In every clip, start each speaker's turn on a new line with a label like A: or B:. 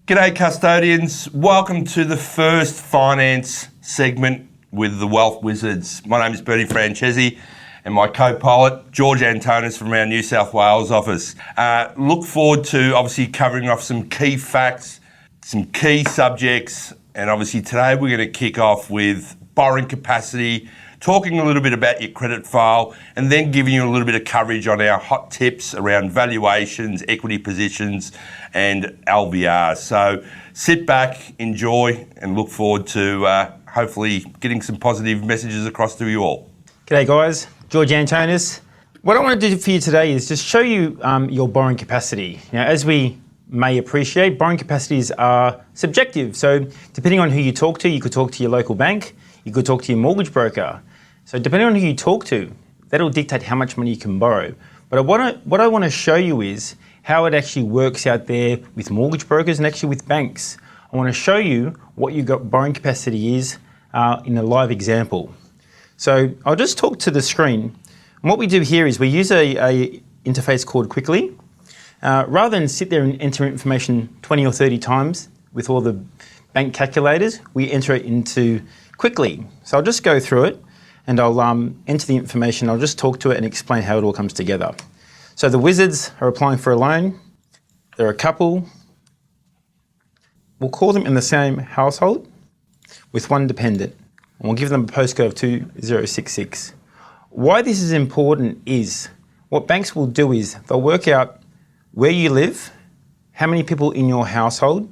A: G'day custodians, welcome to the first finance segment with the Wealth Wizards. My name is Francese and my co-pilot George Antonis from our New South Wales office. Look forward to obviously covering off some key facts, some key subjects, and obviously today we're going to kick off with borrowing capacity, talking a little bit about your credit file, and then giving you a little bit of coverage on our hot tips around valuations, equity positions, and LVR. So sit back, enjoy, and look forward to hopefully getting some positive messages across to you all.
B: G'day guys, George Antonis. What I want to do for you today is just show you your borrowing capacity. Now, as we may appreciate, borrowing capacities are subjective. So depending on who you talk to, you could talk to your local bank, you could talk to your mortgage broker. So depending on who you talk to, that'll dictate how much money you can borrow. But what I want to show you is how it actually works out there with mortgage brokers and actually with banks. I want to show you what your borrowing capacity is in a live example. So I'll just talk to the screen. And what we do here is we use a interface called Quickly. Rather than sit there and enter information 20 or 30 times with all the bank calculators, we enter it into Quickly. So I'll just go through it. And I'll enter the information, I'll just talk to it and explain how it all comes together. So the Wizards are applying for a loan. They're a couple. We'll call them in the same household with one dependent. And we'll give them a postcode of 2066. Why this is important is what banks will do is they'll work out where you live, how many people in your household,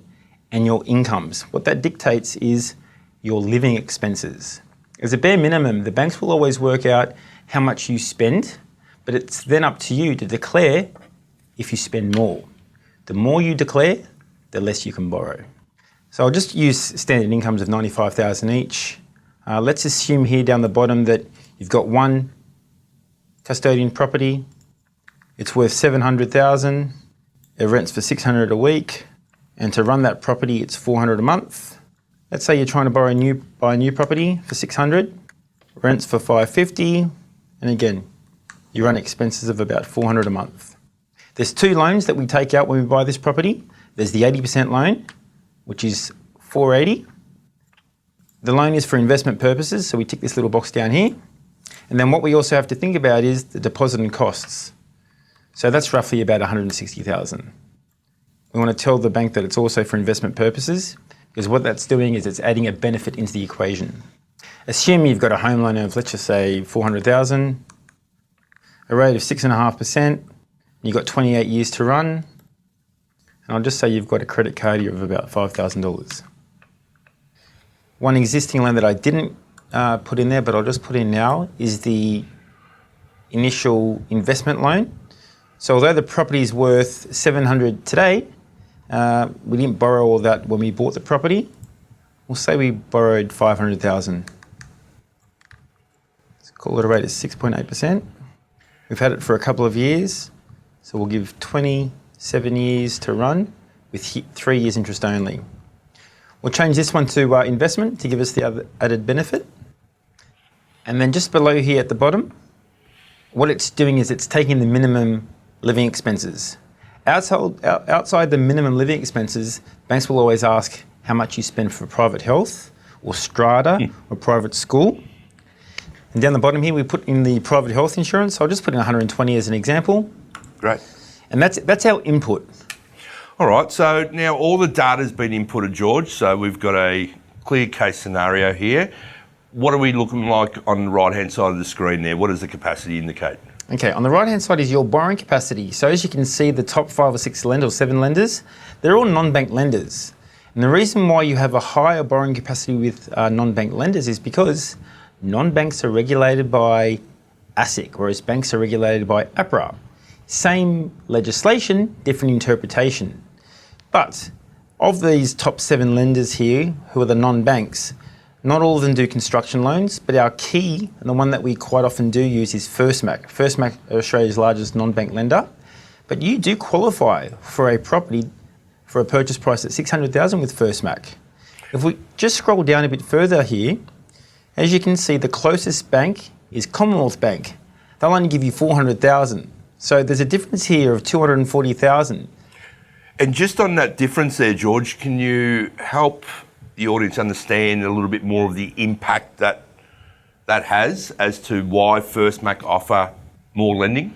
B: and your incomes. What that dictates is your living expenses. As a bare minimum, the banks will always work out how much you spend, but it's then up to you to declare if you spend more. The more you declare, the less you can borrow. So I'll just use standard incomes of $95,000 each. Let's assume here down the bottom that you've got one custodian property. It's worth $700,000. It rents for $600 a week. And to run that property, it's $400 a month. Let's say you're trying to buy a new property for $600, rents for $550, and again, you run expenses of about $400 a month. There's two loans that we take out when we buy this property. There's the 80% loan, which is $480. The loan is for investment purposes, so we tick this little box down here. And then what we also have to think about is the deposit and costs. So that's roughly about $160,000. We want to tell the bank that it's also for investment purposes, because what that's doing is it's adding a benefit into the equation. Assume you've got a home loan of, let's just say, $400,000, a rate of 6.5%, you've got 28 years to run, and I'll just say you've got a credit card of about $5,000. One existing loan that I didn't put in there, but I'll just put in now, is the initial investment loan. So although the property is worth $700 today, we didn't borrow all that when we bought the property. We'll say we borrowed $500,000. Let's call it a rate of 6.8%. We've had it for a couple of years, so we'll give 27 years to run with 3 years interest only. We'll change this one to investment to give us the other added benefit. And then just below here at the bottom, what it's doing is it's taking the minimum living expenses. Outside the minimum living expenses, banks will always ask how much you spend for private health or strata or private school. And down the bottom here, we put in the private health insurance. I'll just put in 120 as an example.
A: Great.
B: And that's our input.
A: All right, so now all the data's been inputted, George, so we've got a clear case scenario here. What are we looking like on the right-hand side of the screen there? What does the capacity indicate?
B: Okay, on the right-hand side is your borrowing capacity. So as you can see, the top 5 or 6 lenders or 7 lenders, they're all non-bank lenders. And the reason why you have a higher borrowing capacity with non-bank lenders is because non-banks are regulated by ASIC, whereas banks are regulated by APRA. Same legislation, different interpretation. But of these top 7 lenders here, who are the non-banks, not all of them do construction loans, but our key, and the one that we quite often do use, is FirstMac. FirstMac are Australia's largest non-bank lender, but you do qualify for a property for a purchase price at $600,000 with FirstMac. If we just scroll down a bit further here, as you can see, the closest bank is Commonwealth Bank. They'll only give you $400,000. So there's a difference here of $240,000.
A: And just on that difference there, George, can you help the audience understand a little bit more of the impact that has as to why First Mac offer more lending?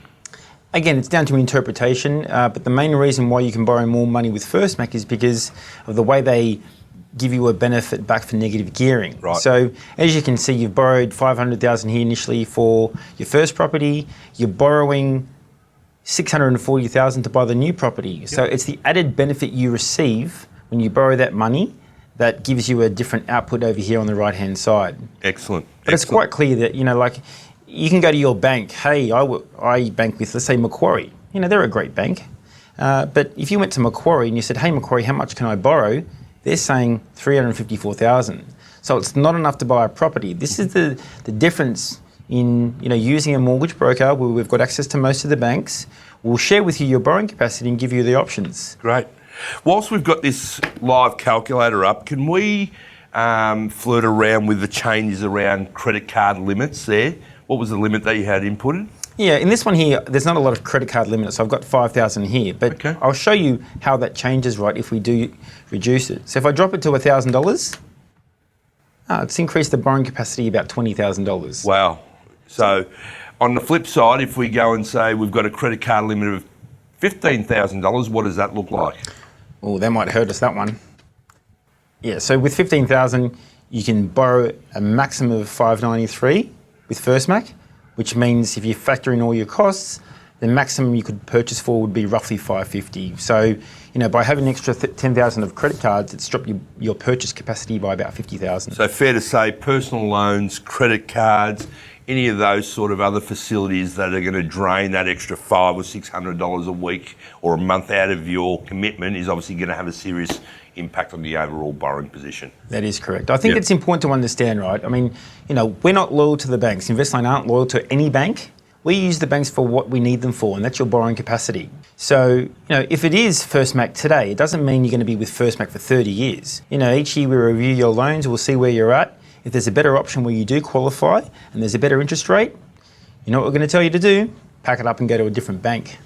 B: Again, it's down to interpretation, but the main reason why you can borrow more money with First Mac is because of the way they give you a benefit back for negative gearing.
A: Right.
B: So as you can see, you've borrowed $500,000 here initially for your first property. You're borrowing $640,000 to buy the new property. Yep. So it's the added benefit you receive when you borrow that money that gives you a different output over here on the right-hand side.
A: Excellent.
B: But it's quite clear that, like, you can go to your bank. Hey, I bank with, let's say, Macquarie. They're a great bank. But if you went to Macquarie and you said, hey, Macquarie, how much can I borrow? They're saying $354,000. So it's not enough to buy a property. This is the difference in using a mortgage broker where we've got access to most of the banks. We'll share with you your borrowing capacity and give you the options.
A: Great. Whilst we've got this live calculator up, can we flirt around with the changes around credit card limits there? What was the limit that you had inputted?
B: Yeah, in this one here, there's not a lot of credit card limits. So I've got 5,000 here, but okay. I'll show you how that changes, right, if we do reduce it. So if I drop it to $1,000, it's increased the borrowing capacity about $20,000.
A: Wow. So on the flip side, if we go and say we've got a credit card limit of $15,000, what does that look like?
B: Oh, that might hurt us, that one. Yeah, so with $15,000, you can borrow a maximum of $593 with First Mac, which means if you factor in all your costs, the maximum you could purchase for would be roughly $550. So, by having an extra $10,000 of credit cards, it's dropped your purchase capacity by about $50,000.
A: So fair to say, personal loans, credit cards, any of those sort of other facilities that are going to drain that extra $500 or $600 a week or a month out of your commitment is obviously going to have a serious impact on the overall borrowing position.
B: That is correct. I think it's important to understand, right? I mean, we're not loyal to the banks. Investloan aren't loyal to any bank. We use the banks for what we need them for, and that's your borrowing capacity. So, if it is First Mac today, it doesn't mean you're going to be with First Mac for 30 years. Each year we review your loans, we'll see where you're at. If there's a better option where you do qualify and there's a better interest rate, you know what we're going to tell you to do? Pack it up and go to a different bank.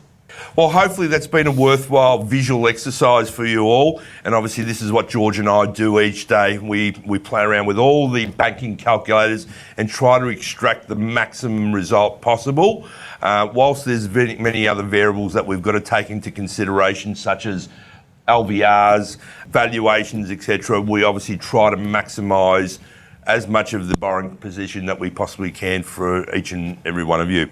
A: Well, hopefully that's been a worthwhile visual exercise for you all. And obviously this is what George and I do each day. We play around with all the banking calculators and try to extract the maximum result possible. Whilst there's many other variables that we've got to take into consideration, such as LVRs, valuations, etc., we obviously try to maximise as much of the borrowing position that we possibly can for each and every one of you.